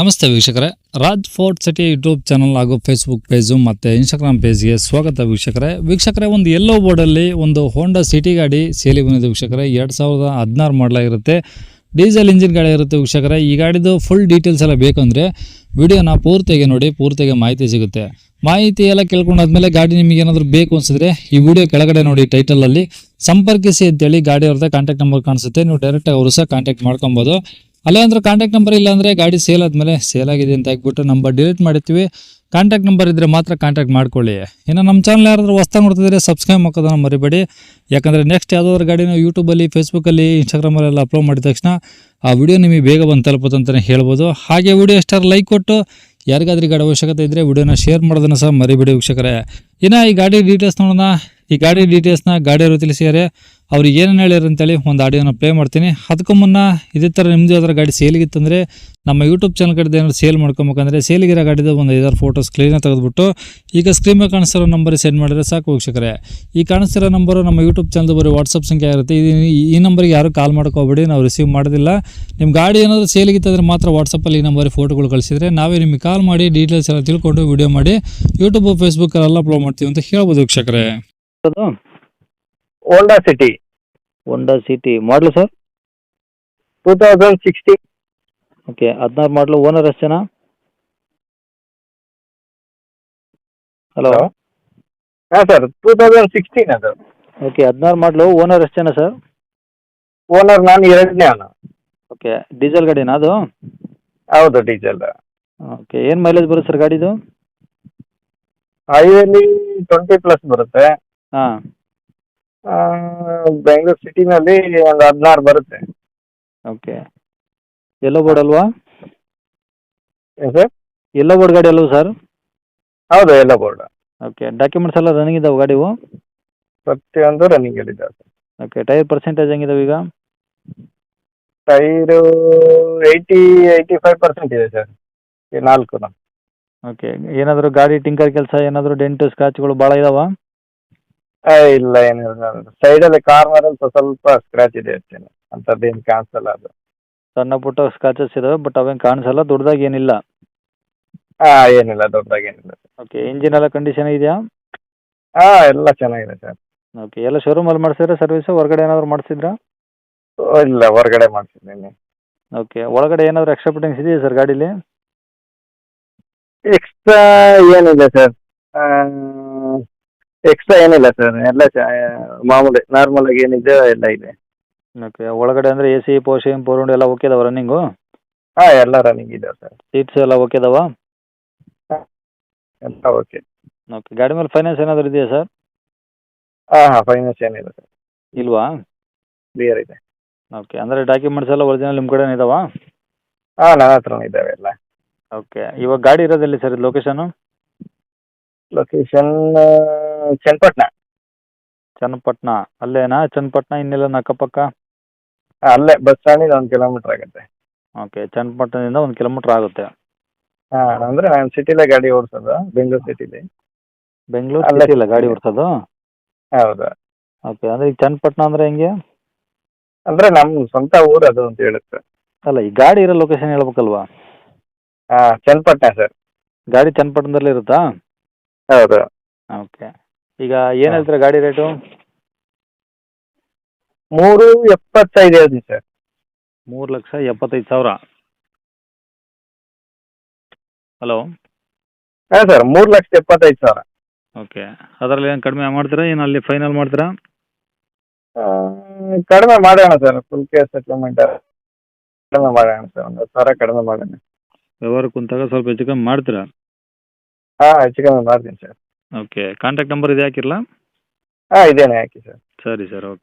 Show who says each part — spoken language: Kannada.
Speaker 1: ನಮಸ್ತೆ ವೀಕ್ಷಕರೇ, Raj fort city YouTube channel ಹಾಗೂ ಫೇಸ್ಬುಕ್ ಪೇಜು ಮತ್ತು ಇನ್ಸ್ಟಾಗ್ರಾಮ್ ಪೇಜ್ಗೆ ಸ್ವಾಗತ ವೀಕ್ಷಕರೇ. ಒಂದು ಯೆಲ್ಲೋ ಬೋರ್ಡಲ್ಲಿ ಒಂದು ಹೋಂಡಾ ಸಿಟಿ ಗಾಡಿ ಸೇಲಿ ಬಂದಿದೆ ವೀಕ್ಷಕರೇ. 2016 ಮಾಡಲಾಗಿರುತ್ತೆ, ಡೀಸೆಲ್ ಇಂಜಿನ್ ಗಾಡಿ ಇರುತ್ತೆ ವೀಕ್ಷಕರೇ. ಈ ಗಾಡಿದು ಫುಲ್ ಡೀಟೇಲ್ಸ್ ಎಲ್ಲ ಬೇಕಂದರೆ ವಿಡಿಯೋನ ಪೂರ್ತಿಯಾಗಿ ನೋಡಿ, ಪೂರ್ತಿಯಾಗಿ ಮಾಹಿತಿ ಸಿಗುತ್ತೆ. ಮಾಹಿತಿ ಎಲ್ಲ ಕೇಳ್ಕೊಂಡಾದ್ಮೇಲೆ ಗಾಡಿ ನಿಮಗೆ ಏನಾದರೂ ಬೇಕು ಅನಿಸಿದ್ರೆ ಈ ವಿಡಿಯೋ ಕೆಳಗಡೆ ನೋಡಿ ಟೈಟಲಲ್ಲಿ ಸಂಪರ್ಕಿಸಿ ಅಂತೇಳಿ ಗಾಡಿ ಅವ್ರದ್ದು ಕಾಂಟ್ಯಾಕ್ಟ್ ನಂಬರ್ ಕಾಣಿಸುತ್ತೆ. ನೀವು ಡೈರೆಕ್ಟಾಗಿ ಅವರು ಸಹ ಕಾಂಟ್ಯಾಕ್ಟ್ ಮಾಡ್ಕೊಬೋದು. ಅಲ್ಲೇ ಅಂದ್ರೆ ಕಾಂಟ್ಯಾಕ್ಟ್ ನಂಬರ್ ಇಲ್ಲ ಅಂದರೆ ಗಾಡಿ ಸೇಲ್ ಆದಮೇಲೆ ಸೇಲ್ ಆಗಿದೆ ಅಂತ ಹಾಕ್ಬಿಟ್ಟು ನಂಬರ್ ಡಿಲೀಟ್ ಮಾಡಿರ್ತೀವಿ. ಕಾಂಟ್ಯಾಕ್ಟ್ ನಂಬರ್ ಇದ್ದರೆ ಮಾತ್ರ ಕಾಂಟ್ಯಾಕ್ಟ್ ಮಾಡ್ಕೊಳ್ಳಿ. ಇನ್ನು ನಮ್ಮ ಚಾನಲ್ ಯಾರಾದರೂ ಹೊಸ್ದಾಗಿ ನೋಡ್ತಿದ್ರೆ ಸಬ್ಸ್ಕ್ರೈಬ್ ಮಾಡೋದನ್ನು ಮರಿಬೇಡಿ. ಯಾಕಂದರೆ ನೆಕ್ಸ್ಟ್ ಯಾವುದಾದ್ರು ಗಾಡಿನ ಯೂಟ್ಯೂಬಲ್ಲಿ, ಫೇಸ್ಬುಕ್ಕಲ್ಲಿ, ಇನ್ಸ್ಟಾಗ್ರಾಮಲ್ಲೆಲ್ಲ ಅಪ್ಲೋಡ್ ಮಾಡಿದ ತಕ್ಷಣ ಆ ವಿಡಿಯೋ ನಿಮಗೆ ಬೇಗ ಬಂದು ತಲುಪುತ್ತೆ ಅಂತಲೇ ಹೇಳ್ಬೋದು. ಹಾಗೆ ವಿಡಿಯೋ ಎಷ್ಟಾರು ಲೈಕ್ ಕೊಟ್ಟು ಯಾರಿಗಾದ್ರೂ ಗಾಡಿ ಅವಶ್ಯಕತೆ ಇದ್ದರೆ ವಿಡಿಯೋನ ಶೇರ್ ಮಾಡೋದನ್ನು ಸಹ ಮರಿಬೇಡಿ ವೀಕ್ಷಕರೇ. ಇನ್ನು ಈ ಗಾಡಿ ಡೀಟೇಲ್ಸ್ ನೋಡೋಣ. ಈ ಗಾಡಿ ಡೀಟೇಲ್ಸ್ನ ಗಾಡಿಯವರು ತಿಳಿಸಿದ್ದಾರೆ, ಅವ್ರಿಗೆ ಏನೇನು ಹೇಳ್ಯಾರ ಅಂತೇಳಿ ಒಂದು ಆಡಿಯೋನ ಪ್ಲೇ ಮಾಡ್ತೀನಿ. ಅದಕ್ಕೂ ಮುನ್ನ ಇದೇ ಥರ ನಿಮ್ಮದು ಯಾವ್ದಾರು ಗಾಡಿ ಸೇಲಿಗಿತ್ತಂದರೆ ನಮ್ಮ ಯೂಟ್ಯೂಬ್ ಚಾನಲ್ ಕಡೆ ಏನಾದ್ರು ಸೇಲ್ ಮಾಡ್ಕೊಬೇಕಂದ್ರೆ ಸೇಲಿಗಿರೋ ಗಾಡಿದು ಒಂದು 5-6 ಫೋಟೋಸ್ ಕ್ಲೀನಾಗಿ ತೆಗೆದುಬಿಟ್ಟು ಈಗ ಸ್ಕ್ರೀನ್ ಮೇಲೆ ಕಾಣಿಸ್ತಿರೋ ನಂಬರಿಗೆ ಸೆಂಡ್ ಮಾಡಿದ್ರೆ ಸಾಕು ವೀಕ್ಷಕರೇ. ಈ ಕಾಣಿಸ್ತಿರೋ ನಂಬರು ನಮ್ಮ ಯೂಟ್ಯೂಬ್ ಚಾನಲ್ದು ಬರೀ ವಾಟ್ಸಪ್ ಸಂಖ್ಯೆ ಆಗಿರುತ್ತೆ. ಈ ನಂಬರಿಗೆ ಯಾರು ಕಾಲ್ ಮಾಡ್ಕೋಬೇಡಿ, ನಾವು ರಿಸೀವ್ ಮಾಡೋದಿಲ್ಲ. ನಿಮ್ಮ ಗಾಡಿ ಏನಾದರೂ ಸೇಲಿಗಿತ್ತಂದರೆ ಮಾತ್ರ ವಾಟ್ಸಪ್ಪಲ್ಲಿ ಈ ನಂಬರಿಗೆ ಫೋಟೋಗಳು ಕಳಿಸಿದರೆ ನಾವೇ ನಿಮಗೆ ಕಾಲ್ ಮಾಡಿ ಡೀಟೇಲ್ಸ್ ಎಲ್ಲ ತಿಳ್ಕೊಂಡು ವಿಡಿಯೋ ಮಾಡಿ ಯೂಟ್ಯೂಬ್ ಫೇಸ್ಬುಕ್ಕಲ್ಲೆಲ್ಲ ಅಪ್ಲೋಡ್ ಮಾಡ್ತೀವಿ ಅಂತ ಹೇಳ್ಬೋದು ವೀಕ್ಷಕರೇ.
Speaker 2: ಹೋಂಡಾ ಸಿಟಿ
Speaker 3: ಹೋಂಡಾ ಸಿಟಿ ಮಾಡಲು ಸರ್
Speaker 2: 2016.
Speaker 3: ಓಕೆ 16 ಮಾಡಲು. ಓನರ್ ಎಷ್ಟು ಜನ? ಹಲೋ
Speaker 2: ಹಾಂ ಸರ್, 2016 ಅದು.
Speaker 3: ಓಕೆ 16 ಮಾಡಲು. ಓನರ್ ಎಷ್ಟು ಜನ ಸರ್?
Speaker 2: ಓನರ್ ನಾನು ಎರಡನೇ ಅವನು.
Speaker 3: ಓಕೆ ಡೀಸೆಲ್ ಗಾಡಿನಾ ಅದು?
Speaker 2: ಹೌದು, ಡೀಸೆಲ್.
Speaker 3: ಓಕೆ ಏನು ಮೈಲೇಜ್ ಬರುತ್ತೆ ಸರ್ ಗಾಡಿದು?
Speaker 2: ಹೈವೇಲಿ 20+ ಬರುತ್ತೆ.
Speaker 3: ಹಾಂ
Speaker 2: ಬೆಂಗಳೂರು ಸಿಟಿನಲ್ಲಿ ಒಂದು 16 ಬರುತ್ತೆ.
Speaker 3: ಓಕೆ ಎಲ್ಲೋ ಬೋರ್ಡ್ ಅಲ್ವಾ?
Speaker 2: ಏನು ಸರ್?
Speaker 3: ಎಲ್ಲೋ ಬೋರ್ಡ್ ಗಾಡಿ ಅಲ್ವಾ ಸರ್?
Speaker 2: ಹೌದು, ಎಲ್ಲ ಬೋರ್ಡ್.
Speaker 3: ಓಕೆ ಡಾಕ್ಯುಮೆಂಟ್ಸ್ ಎಲ್ಲ ರನ್ನಿಂಗ್ ಇದಾವೆ ಗಾಡಿವು?
Speaker 2: ಪ್ರತಿಯೊಂದು ರನ್ನಿಂಗ್ ಇದ್ದಾವೆ ಸರ್.
Speaker 3: ಓಕೆ ಟೈರ್ ಪರ್ಸೆಂಟೇಜ್ ಹೆಂಗಿದಾವೆ ಈಗ?
Speaker 2: ಟೈರು 80-85% ಇದೆ ಸರ್, ಈ 4.
Speaker 3: ಓಕೆ ಏನಾದರೂ ಗಾಡಿ ಟಿಂಕರ್ ಕೆಲಸ ಏನಾದರೂ ಡೆಂಟು ಸ್ಕ್ರಾಚ್ಗಳು ಭಾಳ ಇದಾವಾ?
Speaker 2: ಇಲ್ಲ, ಏನಿಲ್ಲ. ಸೈಡಲ್ಲಿ ಕಾರ್ನರಲ್ಲಿ ಸ್ವಲ್ಪ ಸ್ಕ್ರಾಚ್ ಇದೆ ಅಷ್ಟೇ, ಅಂಥದ್ದೇನು ಕಾಣಿಸಲ್ಲ ಅದು.
Speaker 3: ಸಣ್ಣ ಪುಟ್ಟ ಸ್ಕ್ರಾಚಸ್ ಇದಾವೆ, ಬಟ್ ಅವೇನು ಕಾಣಿಸಲ್ಲ, ದೊಡ್ಡದಾಗಿ ಏನಿಲ್ಲ.
Speaker 2: ಏನಿಲ್ಲ, ದೊಡ್ಡದಾಗೇನಿಲ್ಲ.
Speaker 3: ಓಕೆ ಇಂಜಿನ್ ಎಲ್ಲ ಕಂಡೀಷನ್ ಇದೆಯಾ?
Speaker 2: ಎಲ್ಲ ಚೆನ್ನಾಗಿದೆ ಸರ್.
Speaker 3: ಓಕೆ ಎಲ್ಲ ಶೋರೂಮಲ್ಲಿ ಮಾಡಿಸಿದ್ರೆ ಸರ್ವಿಸು, ಹೊರಗಡೆ ಏನಾದರೂ ಮಾಡಿಸಿದ್ರಾ?
Speaker 2: ಇಲ್ಲ, ಹೊರಗಡೆ ಮಾಡಿಸಿದ್ದೀನಿ.
Speaker 3: ಓಕೆ ಒಳಗಡೆ ಏನಾದರೂ ಎಕ್ಸ್ಟ್ರಾ ಫಿಟ್ಟಿಂಗ್ಸ್ ಇದೆಯಾ ಸರ್ ಗಾಡೀಲಿ?
Speaker 2: ಎಕ್ಸ್ಟ್ರಾ ಏನಿಲ್ಲ ಸರ್, ಎಕ್ಸ್ಟ್ರಾ ಏನಿಲ್ಲ ಸರ್, ಎಲ್ಲ ಮಾಮೂಲಿ ನಾರ್ಮಲ್ ಆಗಿ ಏನಿದೆ ಎಲ್ಲ ಇದೆ.
Speaker 3: ಓಕೆ ಒಳಗಡೆ ಅಂದರೆ ಎ ಸಿ ಪೋರ್ಷನ್ ಪೋರ್ ಎಲ್ಲ ಓಕೆ ಇದಾವೆ ರನ್ನಿಂಗು?
Speaker 2: ಎಲ್ಲ ರನ್ನಿಂಗ್ ಇದೆ ಸರ್.
Speaker 3: ಸೀಟ್ಸ್ ಎಲ್ಲ ಓಕೆ ಇದಾವಾ?
Speaker 2: ಎಲ್ಲ ಓಕೆ.
Speaker 3: ಓಕೆ ಗಾಡಿ ಮೇಲೆ ಫೈನಾನ್ಸ್ ಏನಾದರೂ ಇದೆಯಾ ಸರ್?
Speaker 2: ಫೈನಾನ್ಸ್ ಏನಿಲ್ಲ ಸರ್,
Speaker 3: ಇಲ್ವಾ?
Speaker 2: ಕ್ಲಿಯರ್ ಇದೆ.
Speaker 3: ಓಕೆ ಅಂದರೆ ಡಾಕ್ಯುಮೆಂಟ್ಸ್ ಎಲ್ಲ ಒರಿಜಿನಲ್ ನಿಮ್ಮ ಕಡೆನೇ ಇದಾವಾ?
Speaker 2: ನನ್ನ ಹತ್ರನೂ ಇದ್ದಾವೆ ಎಲ್ಲ.
Speaker 3: ಓಕೆ ಇವಾಗ ಗಾಡಿ ಇರೋದೆಲ್ಲಿ ಸರ್ ಇದು ಲೊಕೇಶನು?
Speaker 2: ಲೊಕೇಶನ್ ಚನ್ನಪಟ್ಟಣ.
Speaker 3: ಚನ್ನಪಟ್ಟಣ ಅಲ್ಲೇನಾ? ಚನ್ನಪಟ್ಟಣ ಇನ್ನೆಲ್ಲ ಅಕ್ಕಪಕ್ಕ?
Speaker 2: ಅಲ್ಲೇ ಬಸ್ ಸ್ಟ್ಯಾಂಡಿಂದ 1 ಕಿಲೋಮೀಟ್ರ್ ಆಗುತ್ತೆ.
Speaker 3: ಓಕೆ ಚನ್ನಪಟ್ಟಣದಿಂದ 1 ಕಿಲೋಮೀಟ್ರ್ ಆಗುತ್ತೆ.
Speaker 2: ಅಂದರೆ ನಾನು ಸಿಟಿಲೇ ಗಾಡಿ ಓಡಿಸೋದು, ಬೆಂಗಳೂರು ಸಿಟಿಲಿ.
Speaker 3: ಬೆಂಗಳೂರು
Speaker 2: ಅಲ್ಲೇ
Speaker 3: ಸಿಟಿಲ್ಲ ಗಾಡಿ ಓಡಿಸೋದು?
Speaker 2: ಹೌದು.
Speaker 3: ಓಕೆ ಅಂದರೆ ಈಗ ಚನ್ನಪಟ್ಟಣ ಅಂದರೆ ಹೆಂಗೆ?
Speaker 2: ಅಂದರೆ ನಮ್ಮ ಸ್ವಂತ ಊರು ಅದು ಅಂತ ಹೇಳುತ್ತೆ.
Speaker 3: ಅಲ್ಲ ಈ ಗಾಡಿ ಇರೋ ಲೊಕೇಶನ್ ಹೇಳ್ಬೇಕಲ್ವಾ?
Speaker 2: ಚನ್ನಪಟ್ಟಣ ಸರ್.
Speaker 3: ಗಾಡಿ ಚನ್ನಪಟ್ಟಣದಲ್ಲಿ ಇರುತ್ತಾ?
Speaker 2: ಹೌದು.
Speaker 3: ಓಕೆ ಈಗ ಏನು ಹೇಳ್ತೀರಾ ಗಾಡಿ ರೇಟು?
Speaker 2: 375 ಹೇಳ್ತೀನಿ ಸರ್.
Speaker 3: 3,75,000. Hello
Speaker 2: sir, 3,75,000.
Speaker 3: ಓಕೆ ಅದರಲ್ಲಿ ಏನು ಕಡಿಮೆ ಮಾಡ್ತೀರಾ, ಏನು ಅಲ್ಲಿ ಫೈನಲ್ ಮಾಡ್ತೀರಾ?
Speaker 2: ಕಡಿಮೆ ಮಾಡೋಣ ಸರ್, ಫುಲ್ ಕೇಸ್ ಸೆಟ್ಲ್ಮೆಂಟ್ ಕಡಿಮೆ ಮಾಡೋಣ ಸರ್, 1,000 ಕಡಿಮೆ ಮಾಡೋಣ.
Speaker 3: ವ್ಯವಹಾರ ಕುಂತಾಗ ಸ್ವಲ್ಪ ಹೆಚ್ಚು ಕಮ್ಮಿ ಮಾಡ್ತೀರಾ?
Speaker 2: ಹೆಚ್ಚು ಕಮ್ಮಿ ಮಾಡ್ತೀನಿ ಸರ್.
Speaker 3: ಓಕೆ ಕಾಂಟ್ಯಾಕ್ಟ್ ನಂಬರ್ ಇದೆ ಹಾಕಿರಲಾ?
Speaker 2: ಇದೇನೆ ಹಾಕಿ ಸರ್.
Speaker 3: ಸರಿ ಸರ್ ಓಕೆ.